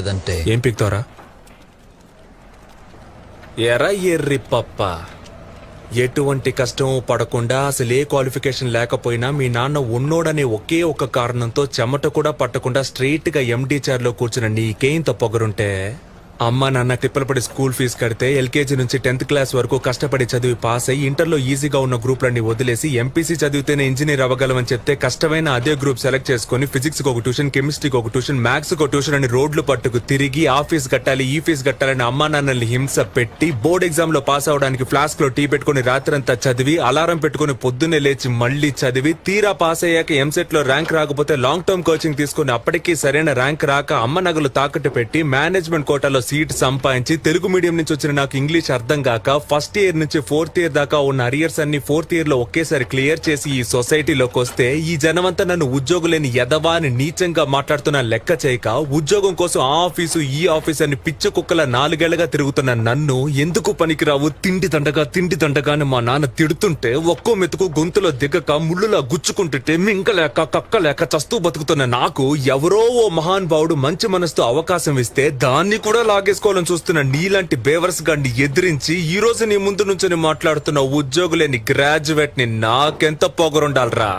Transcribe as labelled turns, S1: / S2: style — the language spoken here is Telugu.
S1: లేదంటే
S2: ఏం పిక్తారా ఎరా ఎర్రి పప్ప. ఎటువంటి కష్టం పడకుండా అసలే క్వాలిఫికేషన్ లేకపోయినా మీ నాన్న ఉన్నోడనే ఒకే ఒక కారణంతో చెమట కూడా పట్టకుండా స్ట్రైట్ గా ఎండి చైర్ లో కూర్చున్న నీకేంత పొగరుంటే అమ్మ నాన్న తిప్పలు పడి స్కూల్ ఫీజు కడితే ఎల్కేజీ నుంచి 10th క్లాస్ వరకు కష్టపడి చదివి పాస్ అయ్యి ఇంటర్లో ఈజీగా ఉన్న గ్రూప్లన్నీ వదిలేసి ఎంపీసీ చదివితేనే ఇంజనీర్ అవ్వగలమని చెప్తే కష్టమైన అదే గ్రూప్ సెలెక్ట్ చేసుకుని ఫిజిక్స్ కి ఒక ట్యూషన్, కెమిస్ట్రీకి ఒక ట్యూషన్, మ్యాథ్స్ కి ఒక ట్యూషన్ అని రోడ్లు పట్టుకు తిరిగి ఆ ఫీజు కట్టాలి ఈ ఫీజు కట్టాలని అమ్మా నాన్నల్ని హింస పెట్టి బోర్డ్ ఎగ్జామ్ లో పాస్ అవడానికి ఫ్లాస్క్ లో టీ పెట్టుకుని రాత్రంతా చదివి అలారం పెట్టుకుని పొద్దున్నే లేచి మళ్లీ చదివి తీరా పాస్ అయ్యాక ఎంసెట్ లో ర్యాంక్ రాకపోతే లాంగ్ టర్మ్ కోచింగ్ తీసుకుని అప్పటికీ సరైన ర్యాంక్ రాక అమ్మ నగలు తాకట్టు పెట్టి మేనేజ్మెంట్ కోటాలో సీట్ సంపాదించి తెలుగు మీడియం నుంచి వచ్చిన నాకు ఇంగ్లీష్ అర్థం కాక ఫస్ట్ ఇయర్ నుంచి 4th ఇయర్ దాకా ఉన్న అరియర్స్ అన్ని 4th ఇయర్ లో ఒకేసారి క్లియర్ చేసి ఈ సొసైటీలోకి వస్తే ఈ జనమంతా నన్ను ఉద్యోగులేని ఎదవా అని నీచంగా మాట్లాడుతున్నా లెక్క చేయక ఉద్యోగం కోసం ఆ ఆఫీసు ఈ ఆఫీస్ అని పిచ్చి కుక్కల 4 ఏళ్లుగా తిరుగుతున్న నన్ను ఎందుకు పనికిరావు తిండి దండగా అని మా నాన్న తిడుతుంటే ఒక్కో మెతుకు గొంతులో దిగక ముళ్ళులా గుచ్చుకుంటుంటే మింకలేక కక్కలేక చస్తూ బతుకుతున్న నాకు ఎవరో ఓ మహాన్ భావుడు మంచి మనసుతో అవకాశం ఇస్తే దాన్ని కూడా లాగేసుకోవాలని చూస్తున్న నీలాంటి బేవర్స్ గాన్ని ఎదిరించి ఈ రోజు నీ ముందు నుంచి మాట్లాడుతున్న ఉద్యోగులేని గ్రాడ్యుయేట్ ని నాకెంత పొగరుండాలరా.